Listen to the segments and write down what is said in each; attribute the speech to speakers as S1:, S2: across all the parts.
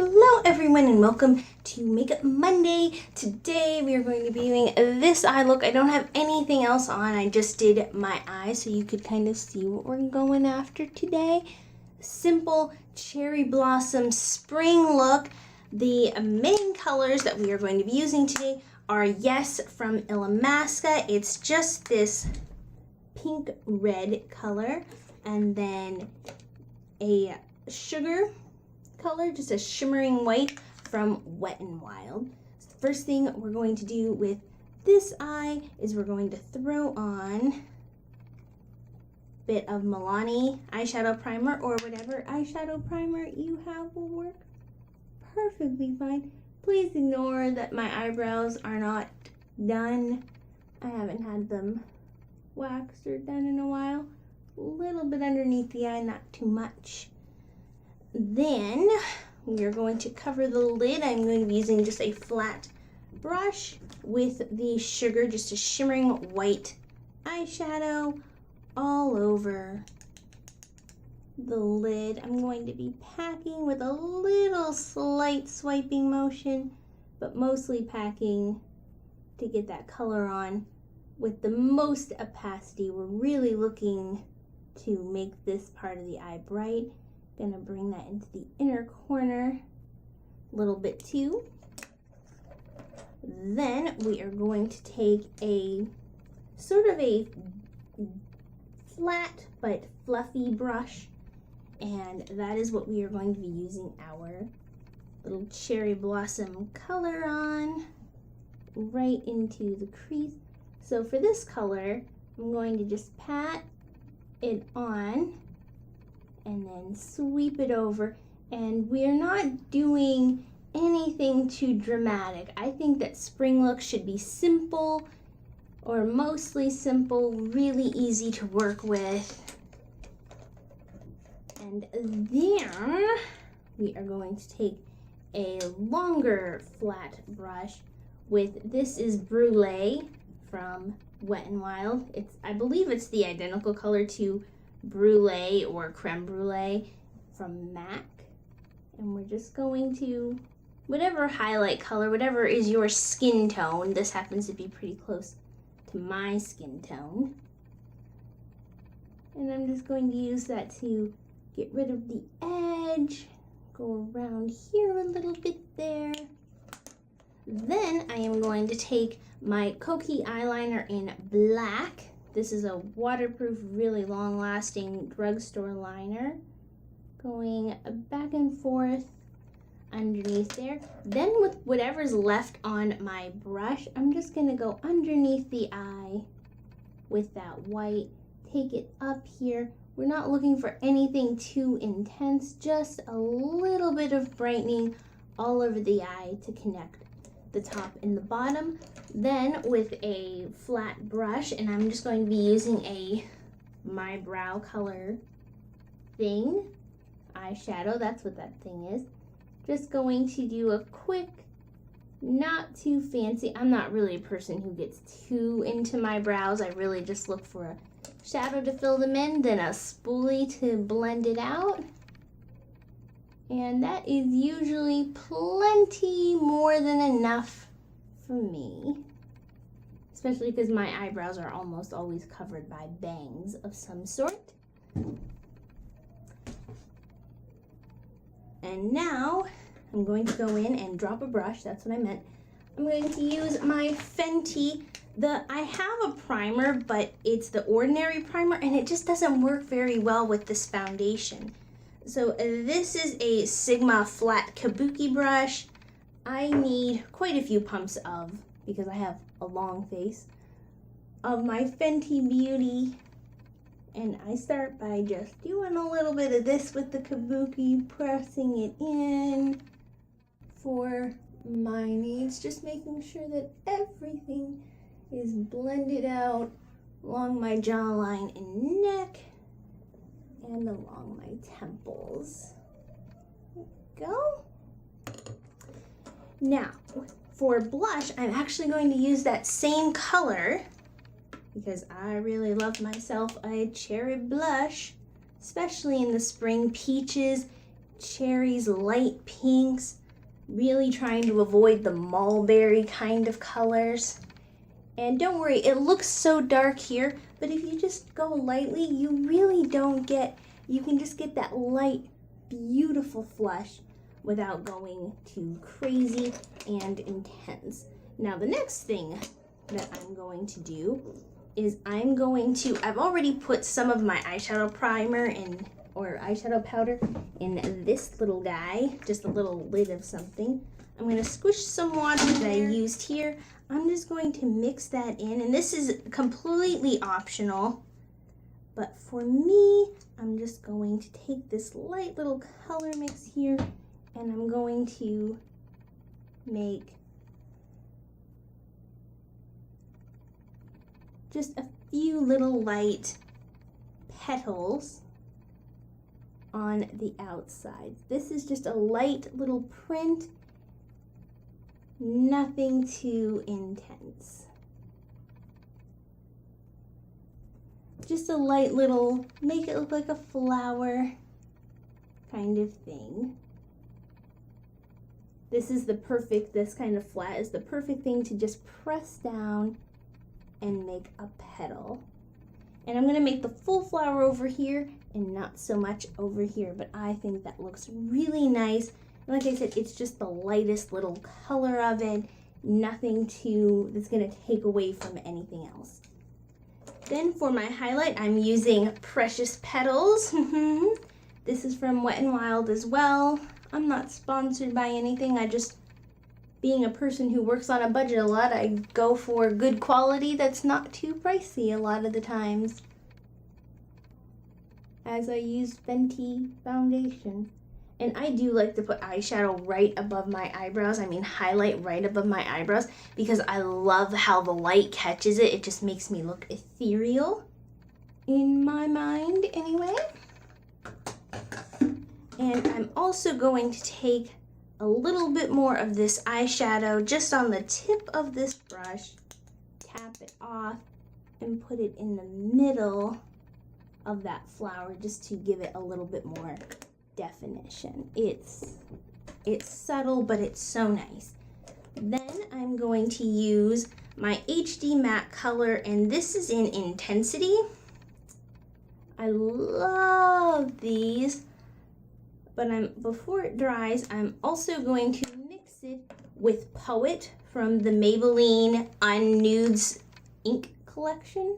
S1: Hello everyone and welcome to Makeup Monday. Today we are going to be doing this eye look. I don't have anything else on. I just did my eyes so you could kind of see what we're going after today. Simple cherry blossom spring look. The main colors that we are going to be using today are Yes from Illamasqua. It's just this pink red color and then a sugar color, just a shimmering white from Wet n Wild. So the first thing we're going to do with this eye is we're going to throw on a bit of Milani eyeshadow primer, or whatever eyeshadow primer you have will work perfectly fine. Please ignore that my eyebrows are not done. I haven't had them waxed or done in a while. A little bit underneath the eye, not too much. Then we are going to cover the lid. I'm going to be using just a flat brush with the sugar, just a shimmering white eyeshadow all over the lid. I'm going to be packing with a little slight swiping motion, but mostly packing to get that color on with the most opacity. We're really looking to make this part of the eye bright. Gonna bring that into the inner corner a little bit too. Then we are going to take a sort of a flat but fluffy brush, and that is what we are going to be using our little cherry blossom color on, right into the crease. So for this color, I'm going to just pat it on and then sweep it over, and we're not doing anything too dramatic. I think that spring look should be simple, or mostly simple, really easy to work with. And then we are going to take a longer flat brush with, this is Brulee from Wet n Wild. I believe it's the identical color to Brulee or Creme Brulee from MAC, and we're just going to, whatever highlight color, whatever is your skin tone, this happens to be pretty close to my skin tone, and I'm just going to use that to get rid of the edge, go around here a little bit there. Then I am going to take my Kokie eyeliner in black. This is a waterproof, really long-lasting drugstore liner. Going back and forth underneath there. Then with whatever's left on my brush, I'm just going to go underneath the eye with that white. Take it up here. We're not looking for anything too intense, just a little bit of brightening all over the eye to connect the top and the bottom. Then with a flat brush, and I'm just going to be using a My Brow color thing eyeshadow, that's what that thing is. Just going to do a quick, not too fancy, I'm not really a person who gets too into my brows. I really just look for a shadow to fill them in, then a spoolie to blend it out. And that is usually plenty more than enough for me, especially because my eyebrows are almost always covered by bangs of some sort. And now I'm going to go in and drop a brush, that's what I meant. I'm going to use my Fenty. I have a primer, but it's the ordinary primer, and it just doesn't work very well with this foundation. So this is a Sigma flat kabuki brush. I need quite a few pumps of, because I have a long face, of my Fenty Beauty. And I start by just doing a little bit of this with the kabuki, pressing it in for my needs, just making sure that everything is blended out along my jawline and neck, and along my temples. There we go. Now, for blush, I'm actually going to use that same color because I really love myself a cherry blush, especially in the spring. Peaches cherries, light pinks, really trying to avoid the mulberry kind of colors. And don't worry, it looks so dark here, but if you just go lightly, you really don't get, you can just get that light, beautiful flush without going too crazy and intense. Now the next thing that I'm going to do is I've already put some of my eyeshadow primer or eyeshadow powder in this little guy, just a little lid of something. I'm going to squish some water that I used here. I'm just going to mix that in, and this is completely optional, but for me, I'm just going to take this light little color mix here, and I'm going to make just a few little light petals on the outside. This is just a light little print, nothing too intense. Just a light little, make it look like a flower kind of thing. This kind of flat is the perfect thing to just press down and make a petal. And I'm gonna make the full flower over here and not so much over here, but I think that looks really nice. And like I said, it's just the lightest little color of it, nothing that's gonna take away from anything else. Then for my highlight, I'm using Precious Petals. This is from Wet n Wild as well. I'm not sponsored by anything, being a person who works on a budget a lot, I go for good quality that's not too pricey a lot of the times. As I use Fenty foundation. And I do like to put eyeshadow right above my eyebrows. I mean highlight right above my eyebrows, because I love how the light catches it. It just makes me look ethereal in my mind anyway. And I'm also going to take a little bit more of this eyeshadow just on the tip of this brush, tap it off, and put it in the middle of that flower just to give it a little bit more definition. It's subtle, but it's so nice. Then I'm going to use my HD matte color, and this is in Intensity. I love these. But before it dries, I'm also going to mix it with Poet from the Maybelline Un-Nude ink collection.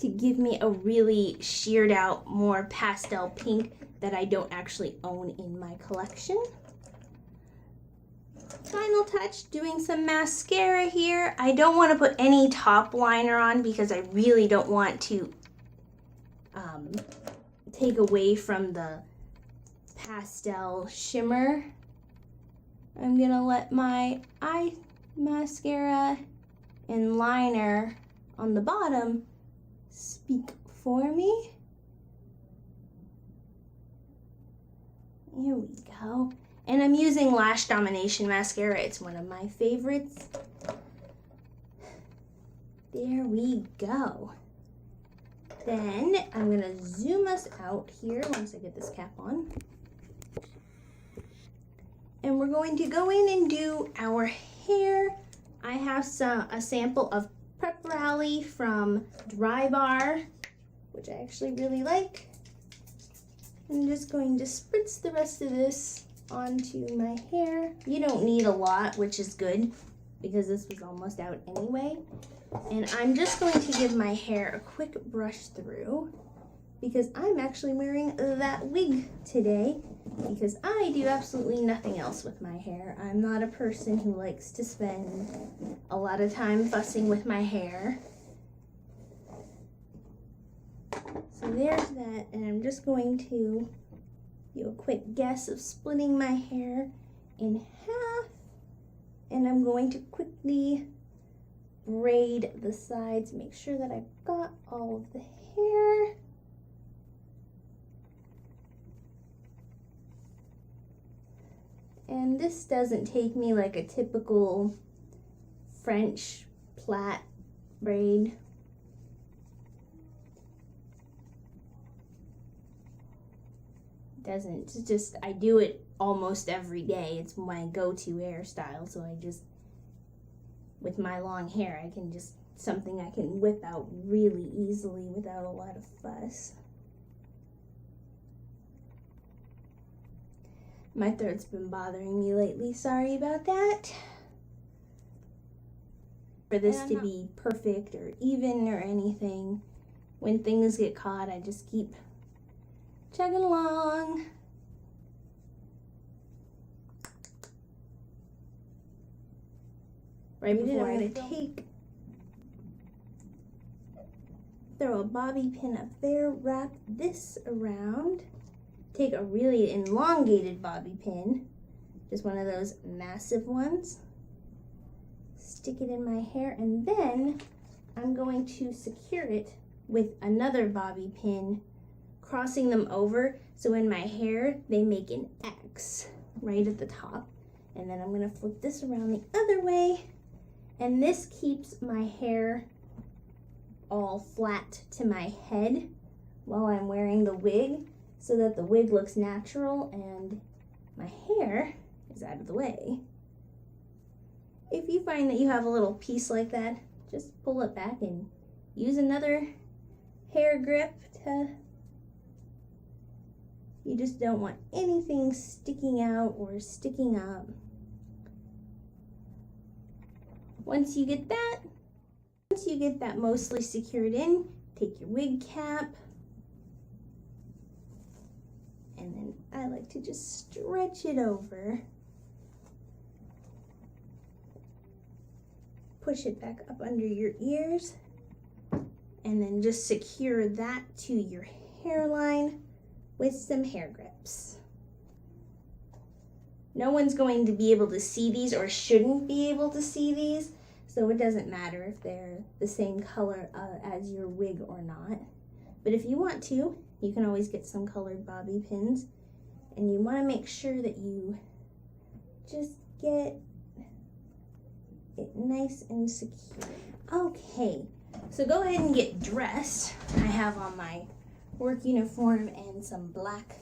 S1: To give me a really sheared out, more pastel pink that I don't actually own in my collection. Final touch, doing some mascara here. I don't want to put any top liner on because I really don't want to take away from the pastel shimmer. I'm gonna let my eye mascara and liner on the bottom speak for me. Here we go. And I'm using Lash Domination mascara. It's one of my favorites. There we go. Then I'm gonna zoom us out here once I get this cap on. And we're going to go in and do our hair. I have a sample of Prep Rally from Dry Bar, which I actually really like. I'm just going to spritz the rest of this onto my hair. You don't need a lot, which is good because this was almost out anyway. And I'm just going to give my hair a quick brush through because I'm actually wearing that wig today because I do absolutely nothing else with my hair. I'm not a person who likes to spend a lot of time fussing with my hair. So there's that, and I'm just going to do a quick guess of splitting my hair in half, and I'm going to quickly braid the sides, make sure that I've got all of the hair. And this doesn't take me like a typical French plait braid. doesn't, it's just, I do it almost every day. It's my go-to hairstyle, so I just, with my long hair, I can just, something I can whip out really easily without a lot of fuss. My throat's been bothering me lately, sorry about that. For this to be perfect or even or anything, when things get caught, I just keep chugging along. Right before I'm gonna throw a bobby pin up there, wrap this around, take a really elongated bobby pin, just one of those massive ones, stick it in my hair, and then I'm going to secure it with another bobby pin, crossing them over, so in my hair they make an X right at the top. And then I'm going to flip this around the other way, and this keeps my hair all flat to my head while I'm wearing the wig, so that the wig looks natural and my hair is out of the way. If you find that you have a little piece like that, just pull it back and use another hair grip to, you just don't want anything sticking out or sticking up. Once you get that mostly secured in, take your wig cap, and then I like to just stretch it over. Push it back up under your ears, and then just secure that to your hairline with some hair grips. No one's going to be able to see these, or shouldn't be able to see these, so it doesn't matter if they're the same color as your wig or not. But if you want to, you can always get some colored bobby pins, and you want to make sure that you just get it nice and secure. Okay, so go ahead and get dressed. I have on my work uniform and some black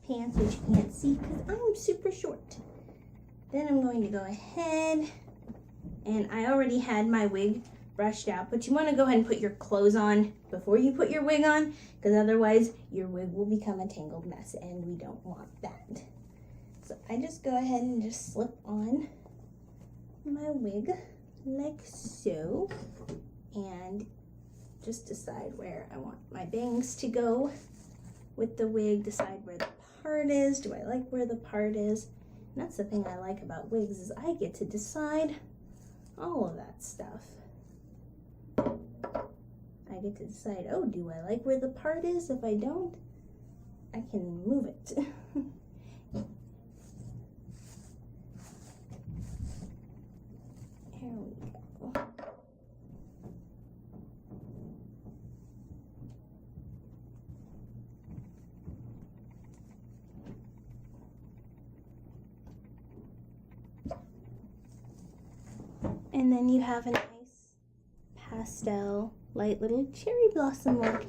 S1: pants, which you can't see because I'm super short. Then I'm going to go ahead, and I already had my wig brushed out, but you want to go ahead and put your clothes on before you put your wig on, because otherwise your wig will become a tangled mess, and we don't want that. So I just go ahead and just slip on my wig like so, and just decide where I want my bangs to go with the wig, decide where the part is. Do I like where the part is? And that's the thing I like about wigs, is I get to decide all of that stuff. I get to decide, oh, do I like where the part is? If I don't, I can move it. Here we go. And then you have a nice pastel, light little cherry blossom look.